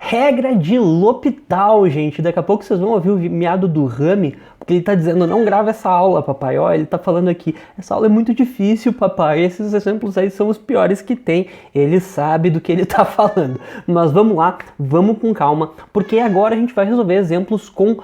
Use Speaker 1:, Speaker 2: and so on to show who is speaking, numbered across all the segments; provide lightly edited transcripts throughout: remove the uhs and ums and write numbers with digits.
Speaker 1: Regra de L'Hopital, gente. Daqui a pouco vocês vão ouvir o miado do Rami, porque ele tá dizendo, não grava essa aula, papai. Ó, ele tá falando aqui, essa aula é muito difícil, papai. Esses exemplos aí são os piores que tem. Ele sabe do que ele tá falando. Mas vamos lá, vamos com calma, porque agora a gente vai resolver exemplos com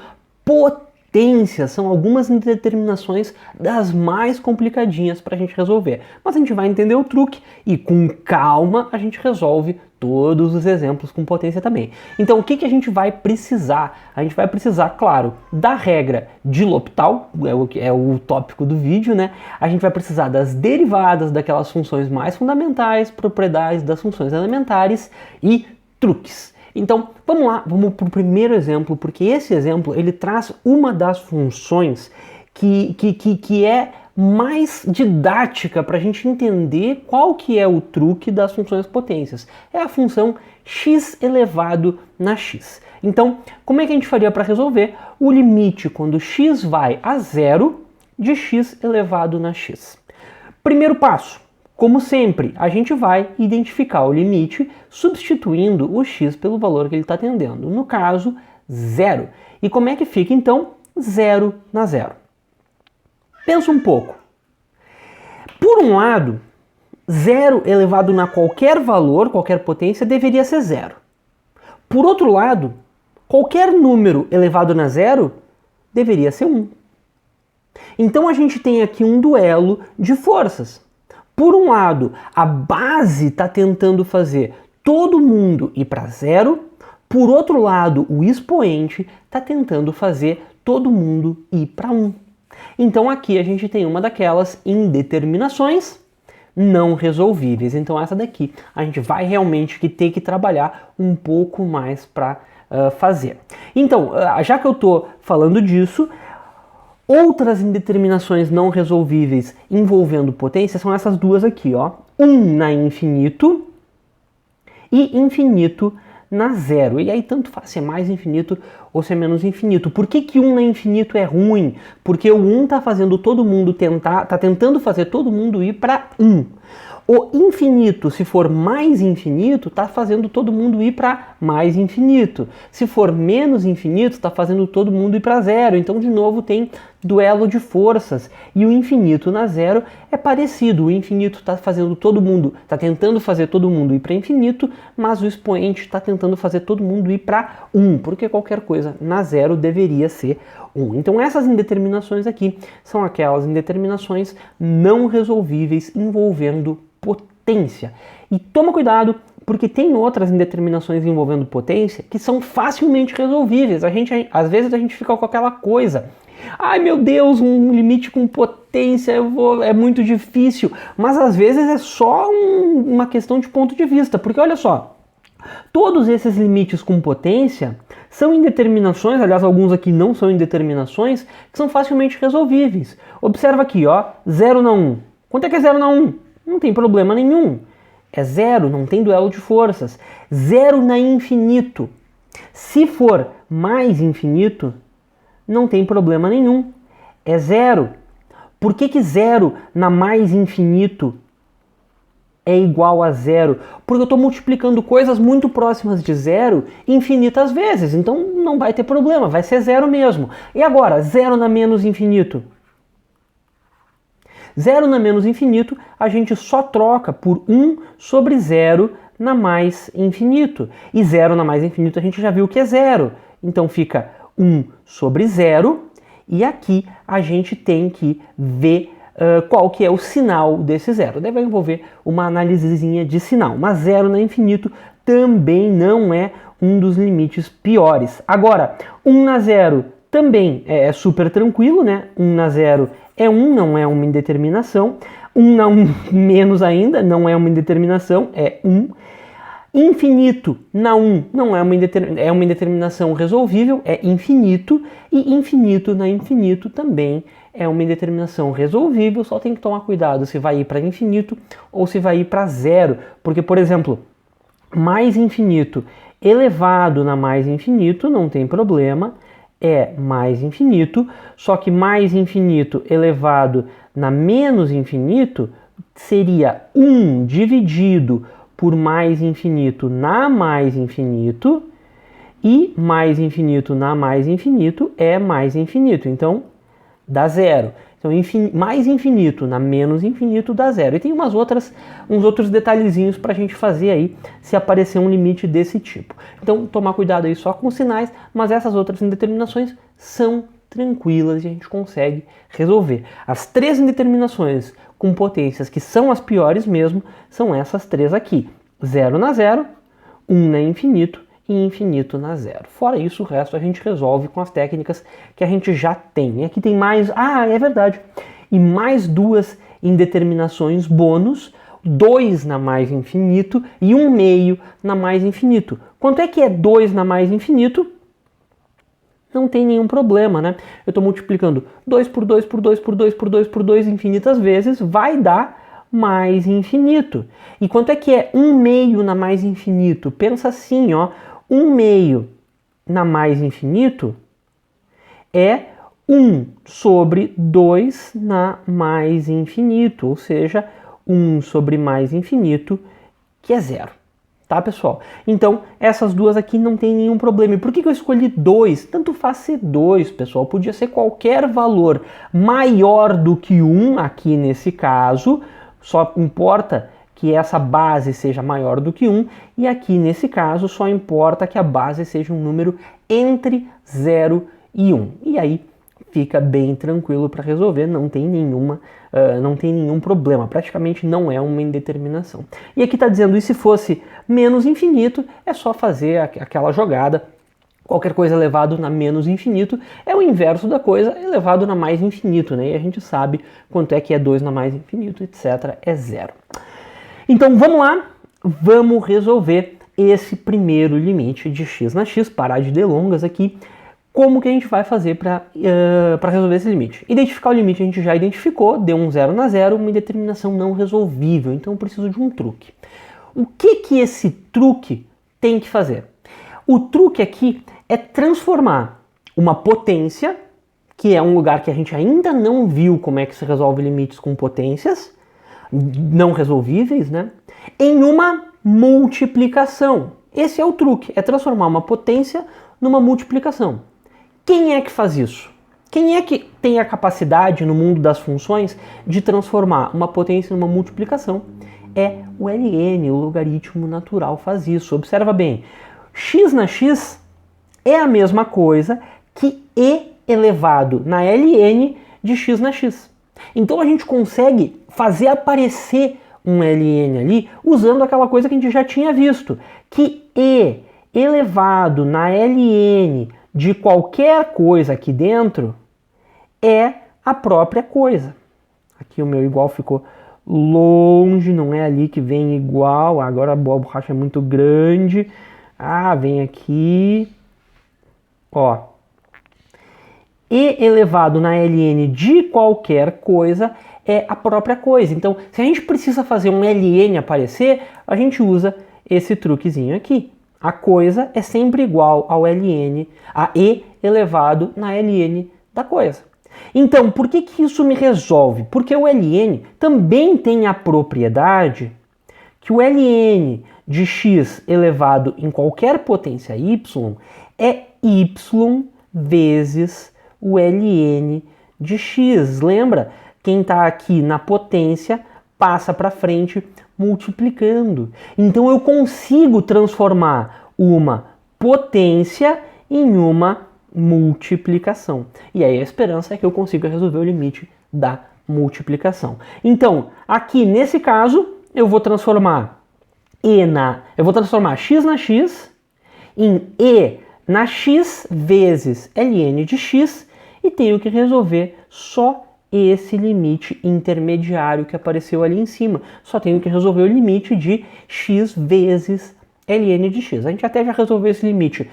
Speaker 1: potência. São algumas indeterminações das mais complicadinhas pra gente resolver. Mas a gente vai entender o truque e com calma a gente resolve todos os exemplos com potência também. Então o que a gente vai precisar? A gente vai precisar, claro, da regra de L'Hopital, é o tópico do vídeo, né? A gente vai precisar das derivadas daquelas funções mais fundamentais, propriedades das funções elementares e truques. Então vamos lá, vamos para o primeiro exemplo, porque esse exemplo ele traz uma das funções que é mais didática para a gente entender qual que é o truque das funções potências. É a função x elevado na x. Então, como é que a gente faria para resolver o limite quando x vai a zero de x elevado na x? Primeiro passo, como sempre, a gente vai identificar o limite substituindo o x pelo valor que ele está atendendo. No caso, zero. E como é que fica então? Zero na zero. Pensa um pouco. Por um lado, zero elevado na qualquer valor, qualquer potência, deveria ser zero. Por outro lado, qualquer número elevado na zero deveria ser 1. Então a gente tem aqui um duelo de forças. Por um lado, a base está tentando fazer todo mundo ir para zero. Por outro lado, o expoente está tentando fazer todo mundo ir para 1. Então aqui a gente tem uma daquelas indeterminações não resolvíveis. Então essa daqui a gente vai realmente ter que trabalhar um pouco mais para fazer. Então, já que eu estou falando disso, outras indeterminações não resolvíveis envolvendo potência são essas duas aqui, ó. 1 na infinito e infinito na zero. E aí tanto faz se é mais infinito ou se é menos infinito. Por que 1 na infinito é ruim? Porque o 1 tá fazendo todo mundo tá tentando fazer todo mundo ir para 1. O infinito, se for mais infinito, está fazendo todo mundo ir para mais infinito. Se for menos infinito, está fazendo todo mundo ir para zero. Então, de novo, tem duelo de forças. E o infinito na zero é parecido. O infinito está fazendo todo mundo, está tentando fazer todo mundo ir para infinito, mas o expoente está tentando fazer todo mundo ir para 1, porque qualquer coisa na zero deveria ser 1. Então, essas indeterminações aqui são aquelas indeterminações não resolvíveis envolvendo potência. E toma cuidado, porque tem outras indeterminações envolvendo potência que são facilmente resolvíveis. Às vezes a gente fica com aquela coisa, ai meu Deus, um limite com potência é muito difícil, mas às vezes é só uma questão de ponto de vista, porque olha só, todos esses limites com potência são indeterminações, aliás alguns aqui não são indeterminações, que são facilmente resolvíveis. Observa aqui, ó, 0 na 1. Quanto é que é 0 na 1? Não tem problema nenhum. É zero, não tem duelo de forças. 0 na infinito. Se for mais infinito, não tem problema nenhum. É zero. Por que 0 na mais infinito é igual a zero? Porque eu estou multiplicando coisas muito próximas de zero infinitas vezes. Então não vai ter problema, vai ser zero mesmo. E agora, 0 na menos infinito? 0 na menos infinito, a gente só troca por 1 sobre 0 na mais infinito. E 0 na mais infinito a gente já viu que é 0. Então fica 1 sobre 0. E aqui a gente tem que ver qual que é o sinal desse 0. Deve envolver uma análisezinha de sinal. Mas 0 na infinito também não é um dos limites piores. Agora, 1 na 0 também é super tranquilo, né? 1 na 0 é 1, não é uma indeterminação. 1 na 1 menos ainda, não é uma indeterminação, é 1. Infinito na 1 não é uma indeterminação resolvível, é infinito. E infinito na infinito também é uma indeterminação resolvível, só tem que tomar cuidado se vai ir para infinito ou se vai ir para zero. Porque, por exemplo, mais infinito elevado na mais infinito não tem problema, é mais infinito, só que mais infinito elevado na menos infinito seria 1 dividido por mais infinito na mais infinito, E mais infinito na mais infinito é mais infinito, então dá zero. Então mais infinito na menos infinito dá zero. E tem uns outros detalhezinhos para a gente fazer aí se aparecer um limite desse tipo. Então tomar cuidado aí só com os sinais, mas essas outras indeterminações são tranquilas e a gente consegue resolver. As 3 indeterminações com potências que são as piores mesmo são essas 3 aqui. 0 na 0, 1 na infinito e infinito na 0. Fora isso, o resto a gente resolve com as técnicas que a gente já tem. E aqui tem mais... Ah, é verdade. E mais 2 indeterminações bônus, 2 na mais infinito e 1 meio na mais infinito. Quanto é que é 2 na mais infinito? Não tem nenhum problema, né? Eu estou multiplicando 2 por 2 por 2 por 2 por 2 por 2 infinitas vezes, vai dar mais infinito. E quanto é que é 1 meio na mais infinito? Pensa assim, ó. 1 meio na mais infinito é 1 sobre 2 na mais infinito, ou seja, 1 sobre mais infinito, que é 0. Tá, pessoal? Então, essas duas aqui não tem nenhum problema. E por que eu escolhi 2? Tanto faz ser 2, pessoal. Podia ser qualquer valor maior do que 1 aqui nesse caso. Só importa que essa base seja maior do que 1, e aqui nesse caso só importa que a base seja um número entre 0 e 1. E aí fica bem tranquilo para resolver, não tem nenhum problema, praticamente não é uma indeterminação. E aqui está dizendo, e se fosse menos infinito, é só fazer aquela jogada. Qualquer coisa elevado na menos infinito é o inverso da coisa elevado na mais infinito, né? E a gente sabe quanto é que é 2 na mais infinito, etc. é 0. Então vamos lá, vamos resolver esse primeiro limite de x na x, parar de delongas aqui. Como que a gente vai fazer para resolver esse limite? Identificar o limite a gente já identificou, deu um 0 na 0, uma indeterminação não resolvível, então eu preciso de um truque. O que esse truque tem que fazer? O truque aqui é transformar uma potência, que é um lugar que a gente ainda não viu como é que se resolve limites com potências, não resolvíveis, né? Em uma multiplicação. Esse é o truque, é transformar uma potência numa multiplicação. Quem é que faz isso? Quem é que tem a capacidade no mundo das funções de transformar uma potência numa multiplicação? É o ln, o logaritmo natural faz isso. Observa bem, x na x é a mesma coisa que e elevado na ln de x na x. Então a gente consegue fazer aparecer um ln ali usando aquela coisa que a gente já tinha visto, que e elevado na ln de qualquer coisa aqui dentro é a própria coisa. Aqui o meu igual ficou longe, não é ali que vem igual, agora a borracha é muito grande. Ah, vem aqui, ó. E elevado na ln de qualquer coisa é a própria coisa. Então, se a gente precisa fazer um ln aparecer, a gente usa esse truquezinho aqui. A coisa é sempre igual ao ln, a e elevado na ln da coisa. Então, por que isso me resolve? Porque o ln também tem a propriedade que o ln de x elevado em qualquer potência y é y vezes o ln de x. Lembra? Quem está aqui na potência passa para frente multiplicando. Então eu consigo transformar uma potência em uma multiplicação. E aí a esperança é que eu consiga resolver o limite da multiplicação. Então, aqui nesse caso, eu vou transformar x na x em e na x vezes ln de x e tenho que resolver só esse limite intermediário que apareceu ali em cima. Só tenho que resolver o limite de x vezes ln de x. A gente até já resolveu esse limite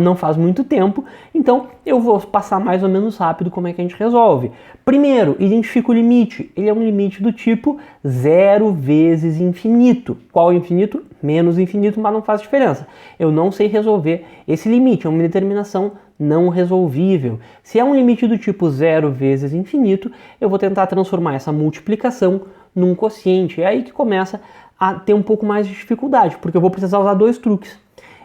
Speaker 1: não faz muito tempo, então eu vou passar mais ou menos rápido como é que a gente resolve. Primeiro, identifica o limite. Ele é um limite do tipo 0 vezes infinito. Qual infinito? Menos infinito, mas não faz diferença. Eu não sei resolver esse limite, é uma determinação não resolvível. Se é um limite do tipo 0 vezes infinito, eu vou tentar transformar essa multiplicação num quociente. É aí que começa a ter um pouco mais de dificuldade, porque eu vou precisar usar dois truques.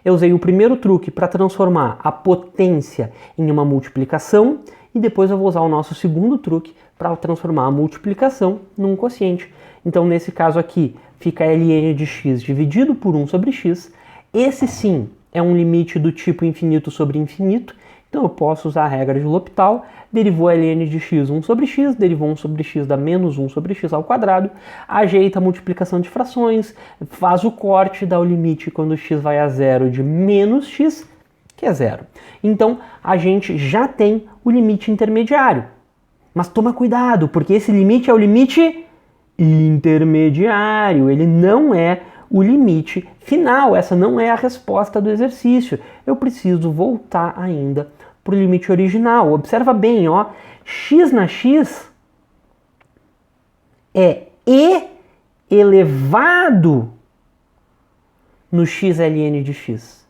Speaker 1: eu usei o primeiro truque para transformar a potência em uma multiplicação e depois eu vou usar o nosso segundo truque para transformar a multiplicação num quociente. Então, nesse caso aqui, fica ln de x dividido por 1 sobre x. Esse sim é um limite do tipo infinito sobre infinito, então eu posso usar a regra de L'Hopital. Derivou ln de x 1 sobre x, derivou 1 sobre x dá menos 1 sobre x ao quadrado, ajeita a multiplicação de frações, faz o corte, dá o limite quando x vai a zero de menos x, que é zero. Então a gente já tem o limite intermediário. Mas toma cuidado, porque esse limite é o limite intermediário, ele não é o limite final, essa não é a resposta do exercício. Eu preciso voltar ainda para o limite original. Observa bem, ó, x na x é e elevado no x ln de x.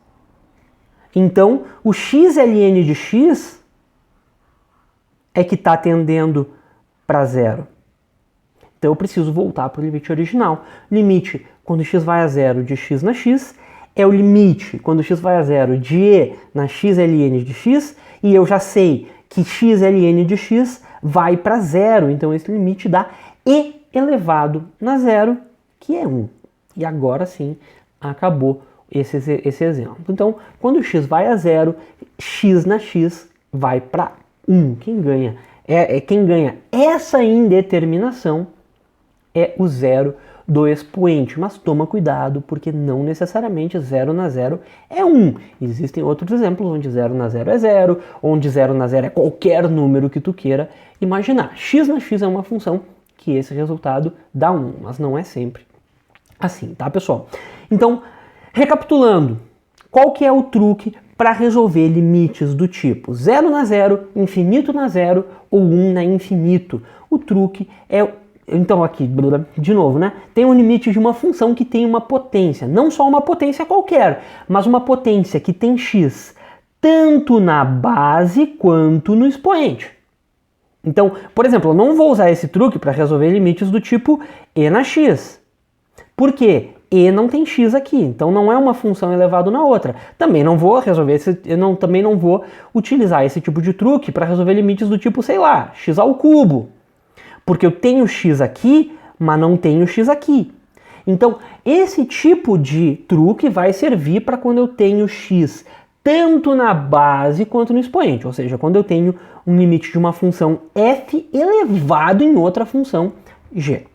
Speaker 1: Então, o x ln de x é que está tendendo para zero. Então eu preciso voltar para o limite original. Limite quando x vai a zero de x na x é o limite quando x vai a zero de e na x ln de x, e eu já sei que x ln de x vai para zero, então esse limite dá e elevado na zero, que é 1. E agora sim, acabou esse exemplo. Então, quando x vai a zero, x na x vai para 1. Quem ganha quem ganha essa indeterminação é o zero do expoente, mas toma cuidado, porque não necessariamente 0 na 0 é 1. Existem outros exemplos onde 0 na 0 é 0, onde 0 na 0 é qualquer número que tu queira imaginar. X na x é uma função que esse resultado dá 1, mas não é sempre assim, tá, pessoal? Então, recapitulando, qual que é o truque para resolver limites do tipo 0 na 0, infinito na 0 ou 1 na infinito? O truque é... Então aqui, de novo, né? Tem um limite de uma função que tem uma potência, não só uma potência qualquer, mas uma potência que tem x tanto na base quanto no expoente. Então, por exemplo, eu não vou usar esse truque para resolver limites do tipo e na x. Por quê? E não tem x aqui, então não é uma função elevado na outra. Também não vou também não vou utilizar esse tipo de truque para resolver limites do tipo, sei lá, x ao cubo. Porque eu tenho x aqui, mas não tenho x aqui. Então, esse tipo de truque vai servir para quando eu tenho x tanto na base quanto no expoente. Ou seja, quando eu tenho um limite de uma função f elevado em outra função g.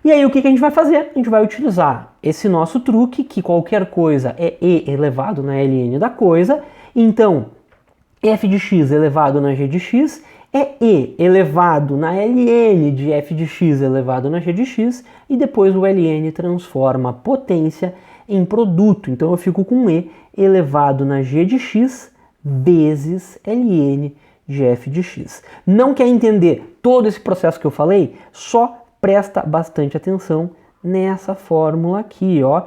Speaker 1: E aí o que a gente vai fazer? A gente vai utilizar esse nosso truque, que qualquer coisa é e elevado na ln da coisa. Então, f de x elevado na g de x é e elevado na ln de f de x elevado na g de x, e depois o ln transforma a potência em produto. Então eu fico com e elevado na g de x vezes ln de f de x. Não quer entender todo esse processo que eu falei? Só presta bastante atenção nessa fórmula aqui, ó.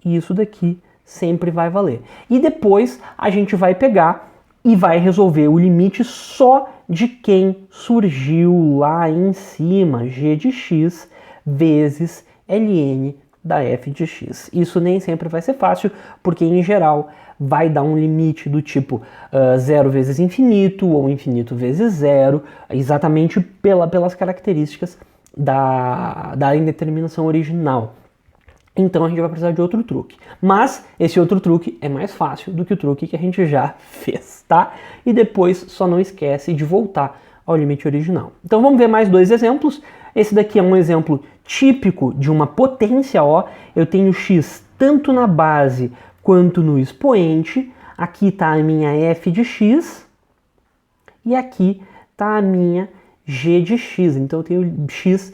Speaker 1: Isso daqui sempre vai valer. E depois a gente vai pegar e vai resolver o limite só de quem surgiu lá em cima, g de x vezes ln da f de x. Isso nem sempre vai ser fácil, porque em geral vai dar um limite do tipo 0 vezes infinito ou infinito vezes zero, exatamente pelas características da indeterminação original. Então a gente vai precisar de outro truque. Mas esse outro truque é mais fácil do que o truque que a gente já fez, tá? E depois só não esquece de voltar ao limite original. Então vamos ver mais dois exemplos. Esse daqui é um exemplo típico de uma potência, ó. Eu tenho x tanto na base quanto no expoente. Aqui está a minha f de x e aqui está a minha g de x. Então eu tenho x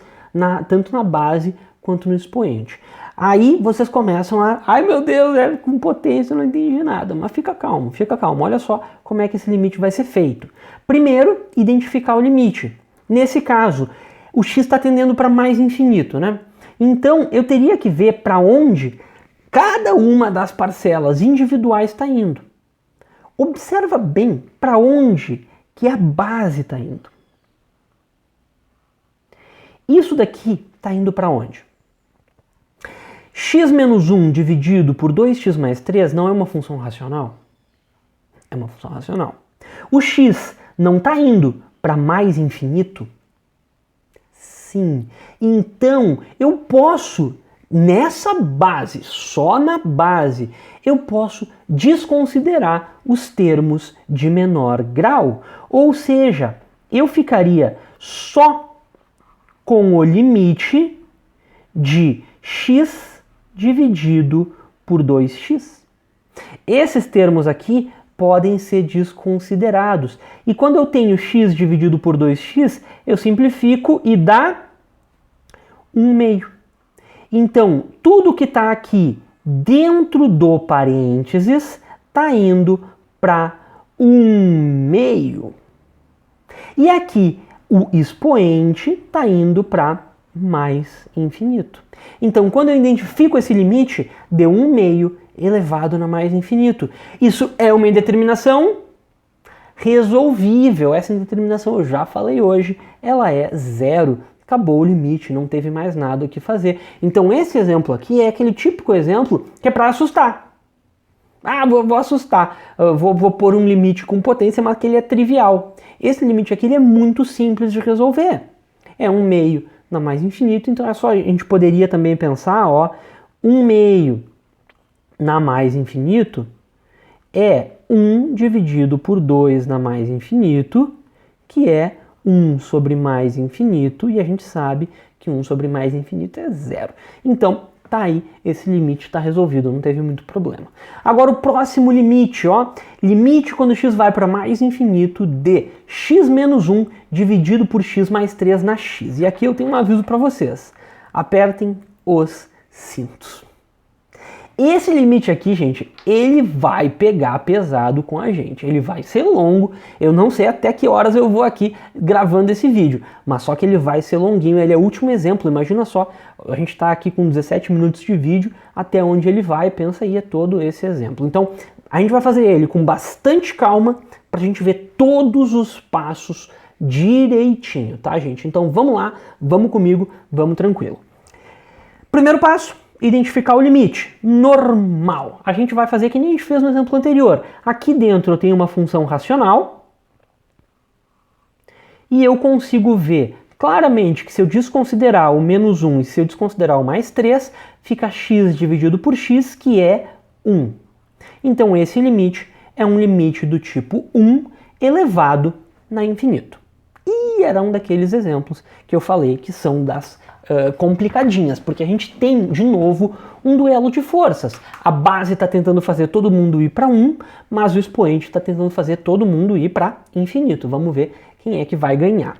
Speaker 1: tanto na base quanto no expoente. Aí vocês começam a... Ai meu Deus, é com potência, eu não entendi nada. Mas fica calmo, fica calmo. Olha só como é que esse limite vai ser feito. Primeiro, identificar o limite. Nesse caso, o x está tendendo para mais infinito, né? Então, eu teria que ver para onde cada uma das parcelas individuais está indo. Observa bem para onde que a base está indo. Isso daqui está indo para onde? x menos 1 dividido por 2x mais 3 não é uma função racional? É uma função racional. O x não está indo para mais infinito? Sim. Então, eu posso, nessa base, só na base, eu posso desconsiderar os termos de menor grau. Ou seja, eu ficaria só com o limite de x dividido por 2x. Esses termos aqui podem ser desconsiderados. E quando eu tenho x dividido por 2x, eu simplifico e dá 1/2. Então, tudo que está aqui dentro do parênteses está indo para 1/2. E aqui o expoente está indo para mais infinito. Então, quando eu identifico esse limite, deu 1/2 elevado na mais infinito. Isso é uma indeterminação resolvível. Essa indeterminação eu já falei hoje, ela é zero. Acabou o limite, não teve mais nada o que fazer. Então esse exemplo aqui é aquele típico exemplo que é para assustar. Ah, vou assustar, vou pôr um limite com potência, mas que ele é trivial. Esse limite aqui ele é muito simples de resolver. É 1/2 na mais infinito, então é só, a gente poderia também pensar, ó, 1/2 na mais infinito é 1 dividido por 2 na mais infinito, que é 1 sobre mais infinito, e a gente sabe que 1 sobre mais infinito é 0. Então, tá aí, esse limite está resolvido, não teve muito problema. Agora o próximo limite, ó, limite quando x vai para mais infinito de x menos 1 dividido por x mais 3 na x. E aqui eu tenho um aviso para vocês, apertem os cintos. Esse limite aqui, gente, ele vai pegar pesado com a gente, ele vai ser longo, eu não sei até que horas eu vou aqui gravando esse vídeo, mas só que ele vai ser longuinho, ele é o último exemplo, imagina só, a gente está aqui com 17 minutos de vídeo, até onde ele vai, pensa aí, é todo esse exemplo. Então, a gente vai fazer ele com bastante calma, para a gente ver todos os passos direitinho, tá, gente? Então, vamos lá, vamos comigo, vamos tranquilo. Primeiro passo, identificar o limite normal. A gente vai fazer que nem a gente fez no exemplo anterior. Aqui dentro eu tenho uma função racional e eu consigo ver claramente que se eu desconsiderar o menos 1 e se eu desconsiderar o mais 3, fica x dividido por x, que é 1. Então esse limite é um limite do tipo 1 elevado na infinito. E era um daqueles exemplos que eu falei que são das complicadinhas, porque a gente tem, de novo, um duelo de forças. A base está tentando fazer todo mundo ir para 1, mas o expoente está tentando fazer todo mundo ir para infinito. Vamos ver quem é que vai ganhar.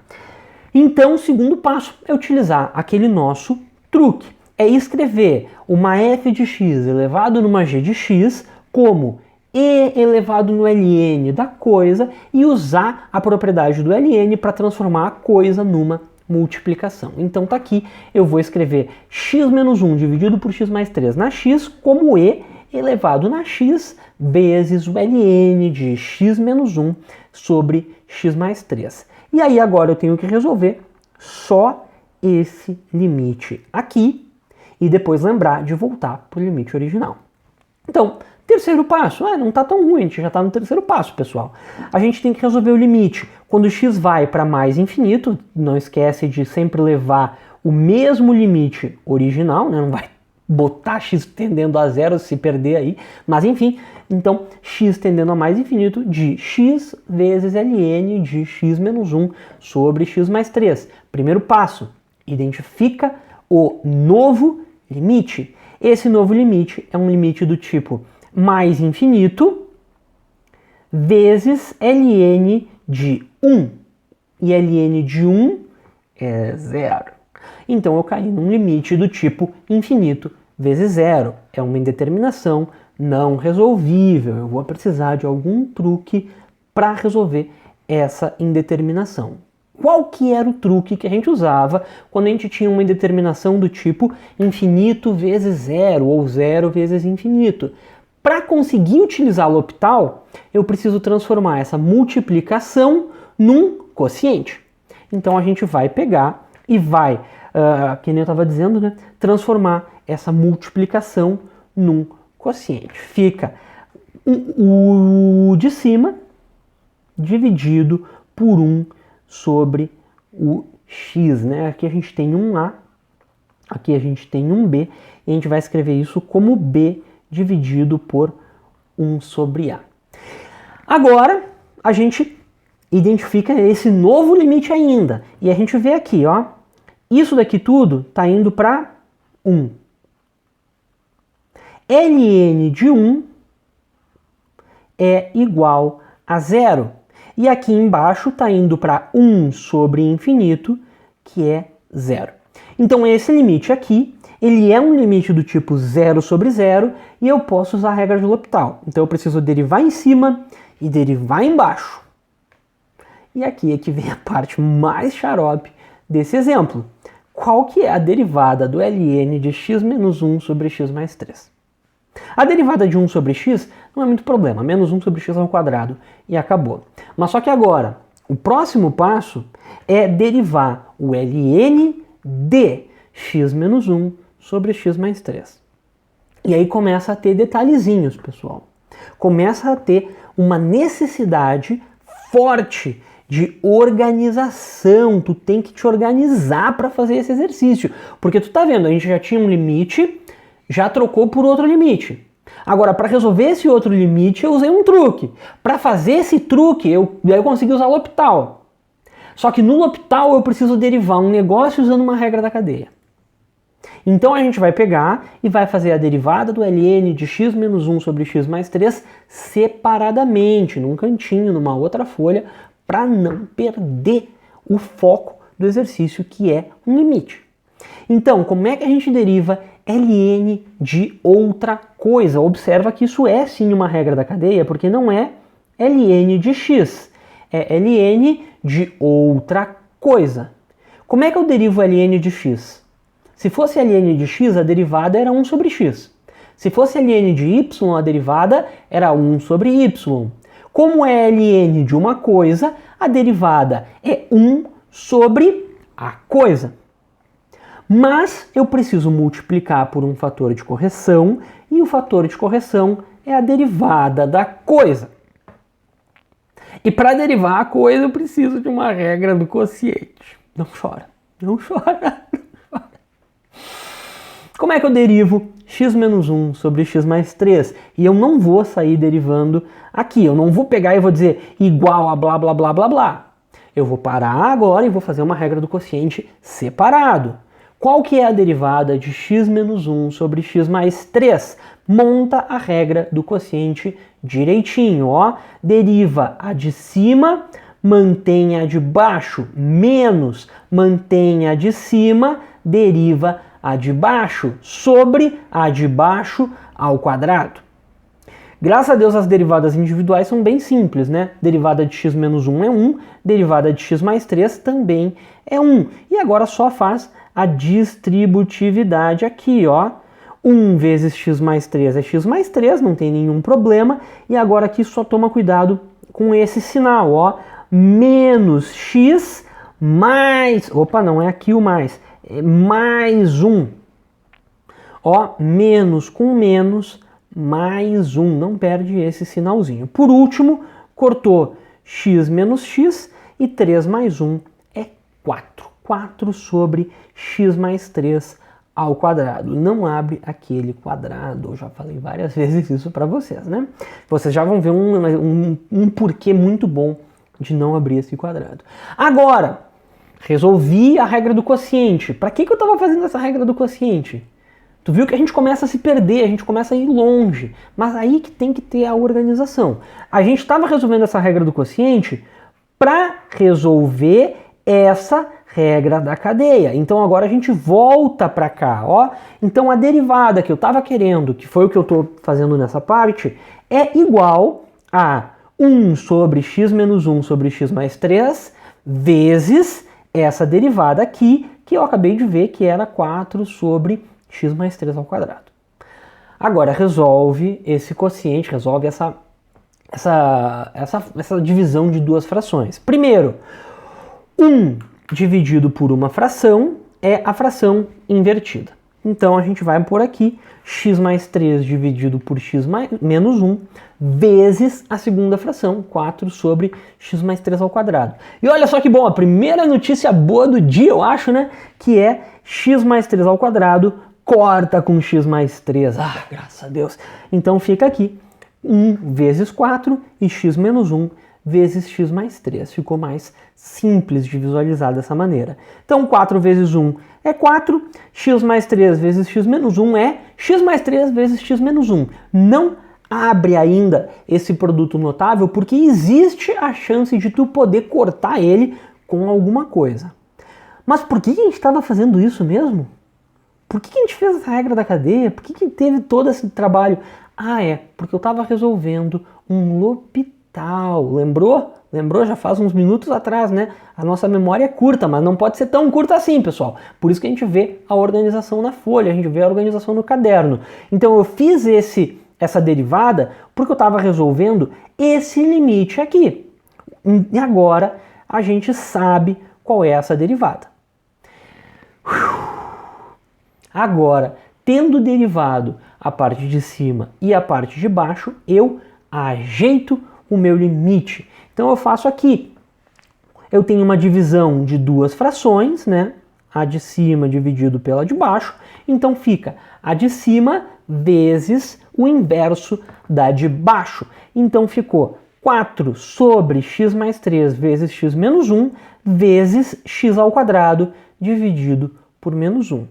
Speaker 1: Então, o segundo passo é utilizar aquele nosso truque. É escrever uma f de x elevado numa g de x como e elevado no ln da coisa e usar a propriedade do ln para transformar a coisa numa multiplicação. Então tá aqui, eu vou escrever x menos 1 dividido por x mais 3 na x como e elevado na x vezes o ln de x menos 1 sobre x mais 3. E aí agora eu tenho que resolver só esse limite aqui e depois lembrar de voltar para o limite original. Então, terceiro passo, não está tão ruim, a gente já está no terceiro passo, pessoal. A gente tem que resolver o limite. Quando x vai para mais infinito, não esquece de sempre levar o mesmo limite original, né? Não vai botar x tendendo a zero se perder aí, mas enfim, então x tendendo a mais infinito de x vezes ln de x menos 1 sobre x mais 3. Primeiro passo, identifica o novo limite. Esse novo limite é um limite do tipo mais infinito vezes ln de 1. E ln de 1 é 0. Então eu caí num limite do tipo infinito vezes 0. É uma indeterminação não resolvível. Eu vou precisar de algum truque para resolver essa indeterminação. Qual que era o truque que a gente usava quando a gente tinha uma indeterminação do tipo infinito vezes 0 ou 0 vezes infinito? Para conseguir utilizar o L'Hopital, eu preciso transformar essa multiplicação num quociente. Então a gente vai pegar e vai, que nem eu estava dizendo, né, transformar essa multiplicação num quociente. Fica o de cima dividido por 1 sobre o x, né? Aqui a gente tem um A, aqui a gente tem um B, e a gente vai escrever isso como B dividido por 1 sobre A. Agora, a gente identifica esse novo limite ainda, e a gente vê aqui, ó, isso daqui tudo está indo para 1. ln de 1 é igual a 0. E aqui embaixo está indo para 1 sobre infinito, que é 0. Então esse limite aqui, ele é um limite do tipo 0 sobre 0, e eu posso usar a regra de L'Hopital. Então eu preciso derivar em cima e derivar embaixo. E aqui é que vem a parte mais xarope desse exemplo. Qual que é a derivada do ln de x menos 1 sobre x mais 3? A derivada de 1 sobre x não é muito problema, menos 1 sobre x ao quadrado e acabou. Mas só que agora, o próximo passo é derivar o ln de x menos 1 sobre x mais 3. E aí começa a ter detalhezinhos, pessoal. Começa a ter uma necessidade forte de organização. Tu tem que te organizar para fazer esse exercício. Porque tu tá vendo, a gente já tinha um limite, já trocou por outro limite. Agora, para resolver esse outro limite, eu usei um truque. Para fazer esse truque, eu consegui usar o L'Hopital. Só que no L'Hopital eu preciso derivar um negócio usando uma regra da cadeia. Então a gente vai pegar e vai fazer a derivada do ln de x menos 1 sobre x mais 3 separadamente, num cantinho, numa outra folha, para não perder o foco do exercício, que é um limite. Então, como é que a gente deriva ln de outra coisa? Observa que isso é sim uma regra da cadeia, porque não é ln de x, é ln de outra coisa. Como é que eu derivo ln de x? Se fosse ln de x, a derivada era 1 sobre x. Se fosse ln de y, a derivada era 1 sobre y. Como é ln de uma coisa, a derivada é 1 sobre a coisa. Mas eu preciso multiplicar por um fator de correção, e o fator de correção é a derivada da coisa. E para derivar a coisa, eu preciso de uma regra do quociente. Não chora, não chora. Como é que eu derivo x menos 1 sobre x mais 3? E eu não vou sair derivando aqui. Eu não vou pegar e vou dizer igual a blá blá blá blá blá. Eu vou parar agora e vou fazer uma regra do quociente separado. Qual que é a derivada de x menos 1 sobre x mais 3? Monta a regra do quociente direitinho, ó. Deriva a de cima, mantém a de baixo, menos, mantém a de cima, deriva a de baixo sobre a de baixo ao quadrado. Graças a Deus as derivadas individuais são bem simples, né? Derivada de x menos 1 é 1, derivada de x mais 3 também é 1. E agora só faz a distributividade aqui, ó. 1 vezes x mais 3 é x mais 3, não tem nenhum problema. E agora aqui só toma cuidado com esse sinal, ó. Menos x mais... Opa, não é aqui o mais. É mais 1. Ó, menos com menos, mais 1. Não perde esse sinalzinho. Por último, cortou x menos x e 3 mais 1 é 4. 4 sobre x mais 3 ao quadrado. Não abre aquele quadrado. Eu já falei várias vezes isso para vocês, né? Vocês já vão ver um porquê muito bom de não abrir esse quadrado. Agora, resolvi a regra do quociente. Para que eu estava fazendo essa regra do quociente? Tu viu que a gente começa a se perder, a gente começa a ir longe. Mas aí que tem que ter a organização. A gente estava resolvendo essa regra do quociente para resolver essa regra da cadeia. Então agora a gente volta para cá, ó. Então a derivada que eu estava querendo, que foi o que eu estou fazendo nessa parte, é igual a 1 sobre x menos 1 sobre x mais 3 vezes essa derivada aqui, que eu acabei de ver que era 4 sobre x mais 3 ao quadrado. Agora resolve esse quociente, resolve essa divisão de duas frações. Primeiro, 1 dividido por uma fração é a fração invertida. Então a gente vai por aqui x mais 3 dividido por x menos 1 vezes a segunda fração, 4 sobre x mais 3 ao quadrado. E olha só que bom, a primeira notícia boa do dia, eu acho, né? Que é x mais 3 ao quadrado corta com x mais 3. Ah, graças a Deus. Então fica aqui 1 vezes 4 e x menos 1 vezes x mais 3. Ficou mais simples de visualizar dessa maneira. Então 4 vezes 1 é 4, x mais 3 vezes x menos 1 é x mais 3 vezes x menos 1. Não abre ainda esse produto notável porque existe a chance de tu poder cortar ele com alguma coisa. Mas por que a gente estava fazendo isso mesmo? Por que a gente fez essa regra da cadeia? Por que teve todo esse trabalho? Ah, porque eu estava resolvendo um L'Hopital. Lembrou? Lembrou? Já faz uns minutos atrás, né? A nossa memória é curta, mas não pode ser tão curta assim, pessoal. Por isso que a gente vê a organização na folha, a gente vê a organização no caderno. Então eu fiz essa derivada porque eu estava resolvendo esse limite aqui. E agora a gente sabe qual é essa derivada. Agora, tendo derivado a parte de cima e a parte de baixo, eu ajeito o meu limite. Então eu faço aqui, eu tenho uma divisão de duas frações, né? A de cima dividido pela de baixo, então fica a de cima vezes o inverso da de baixo. Então ficou 4 sobre x mais 3 vezes x menos 1 vezes x ao quadrado dividido por menos 1.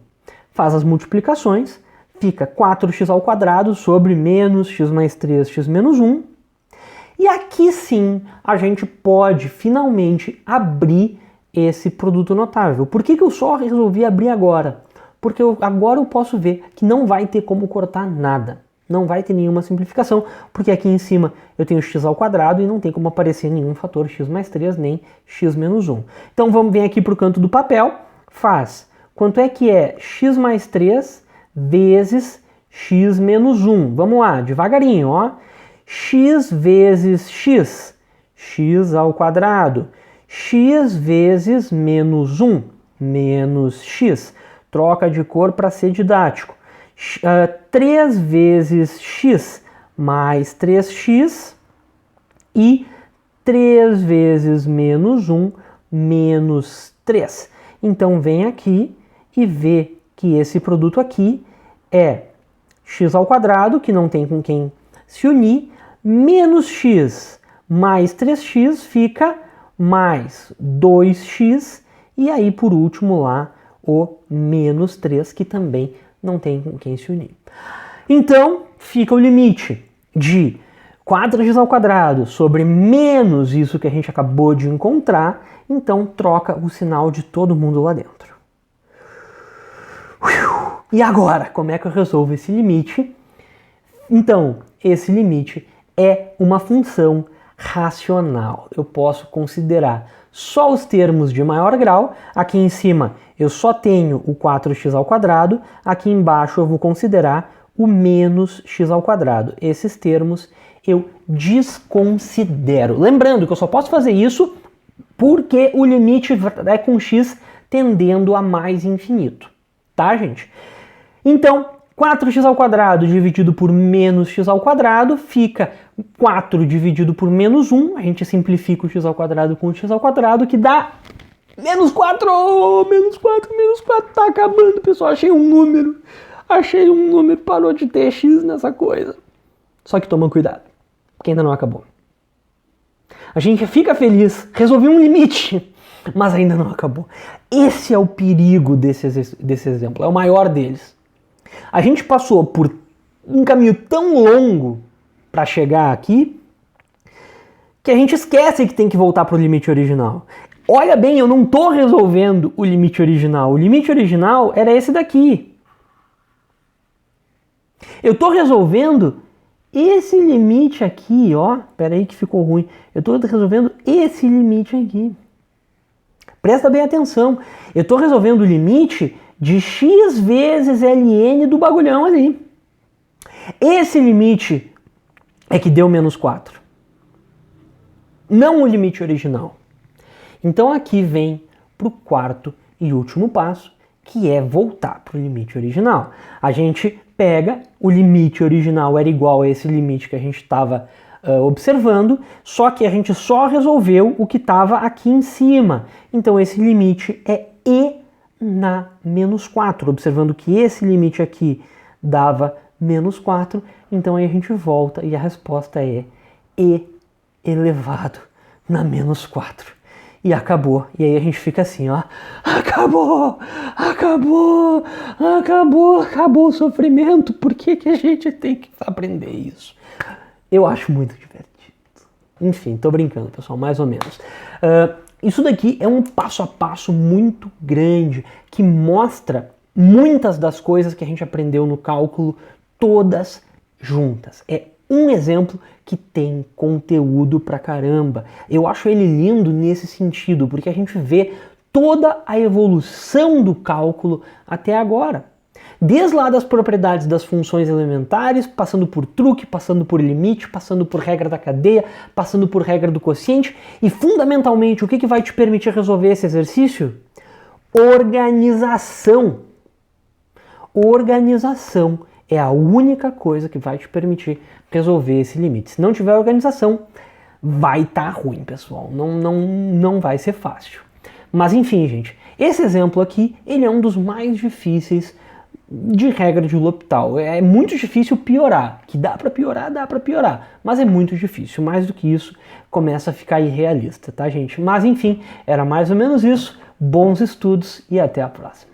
Speaker 1: Faz as multiplicações, fica 4x ao quadrado sobre menos x mais 3, x menos 1. E aqui sim a gente pode finalmente abrir esse produto notável. Por que eu só resolvi abrir agora? Porque agora eu posso ver que não vai ter como cortar nada. Não vai ter nenhuma simplificação, porque aqui em cima eu tenho x ao quadrado e não tem como aparecer nenhum fator x mais 3 nem x menos 1. Então vamos vir aqui para o canto do papel, faz quanto é que é x mais 3 vezes x menos 1. Vamos lá, devagarinho, ó. X vezes x, x ao quadrado. X vezes menos 1, menos x. Troca de cor para ser didático. 3 vezes x mais 3x e 3 vezes menos 1, menos 3. Então vem aqui e vê que esse produto aqui é x ao quadrado, que não tem com quem se unir, menos x mais 3x fica mais 2x, e aí por último lá o menos 3, que também não tem com quem se unir. Então fica o limite de 4x ao quadrado sobre menos isso que a gente acabou de encontrar, então troca o sinal de todo mundo lá dentro. E agora, como é que eu resolvo esse limite? Então, esse limite é uma função racional. Eu posso considerar só os termos de maior grau. Aqui em cima eu só tenho o 4x ao quadrado. Aqui embaixo eu vou considerar o menos x ao quadrado. Esses termos eu desconsidero. Lembrando que eu só posso fazer isso porque o limite é com x tendendo a mais infinito. Tá, gente? Então, 4x ao quadrado dividido por menos x ao quadrado fica 4 dividido por menos 1. A gente simplifica o x ao quadrado com o x ao quadrado, que dá menos 4. Menos 4, menos 4. Tá acabando, pessoal. Achei um número. Parou de ter x nessa coisa. Só que toma cuidado, porque ainda não acabou. A gente fica feliz, resolvi um limite, mas ainda não acabou. Esse é o perigo desse exemplo, é o maior deles. A gente passou por um caminho tão longo para chegar aqui que a gente esquece que tem que voltar para o limite original. Olha bem, eu não estou resolvendo o limite original. O limite original era esse daqui. Eu estou resolvendo esse limite aqui, ó. Espera aí que ficou ruim. Eu estou resolvendo esse limite aqui. Presta bem atenção. Eu estou resolvendo o limite de x vezes ln do bagulhão ali. Esse limite é que deu menos 4. Não o limite original. Então aqui vem para o quarto e último passo, que é voltar para o limite original. A gente pega, o limite original era igual a esse limite que a gente estava observando, só que a gente só resolveu o que estava aqui em cima. Então esse limite é e na menos 4, observando que esse limite aqui dava menos 4, então aí a gente volta e a resposta é e elevado na menos 4. E acabou. E aí a gente fica assim, ó. Acabou! Acabou! Acabou! Acabou o sofrimento! Por que que a gente tem que aprender isso? Eu acho muito divertido. Enfim, tô brincando, pessoal, mais ou menos. Isso daqui é um passo a passo muito grande que mostra muitas das coisas que a gente aprendeu no cálculo todas juntas. É um exemplo que tem conteúdo pra caramba. Eu acho ele lindo nesse sentido, porque a gente vê toda a evolução do cálculo até agora. Desde lá das propriedades das funções elementares, passando por truque, passando por limite, passando por regra da cadeia, passando por regra do quociente, e fundamentalmente o que vai te permitir resolver esse exercício? Organização. Organização é a única coisa que vai te permitir resolver esse limite. Se não tiver organização, vai estar ruim, pessoal. Não vai ser fácil. Mas enfim, gente, esse exemplo aqui, ele é um dos mais difíceis de regra de L'Hopital. É muito difícil piorar, que dá para piorar, mas é muito difícil. Mais do que isso, começa a ficar irrealista, tá, gente? Mas enfim, era mais ou menos isso. Bons estudos e até a próxima.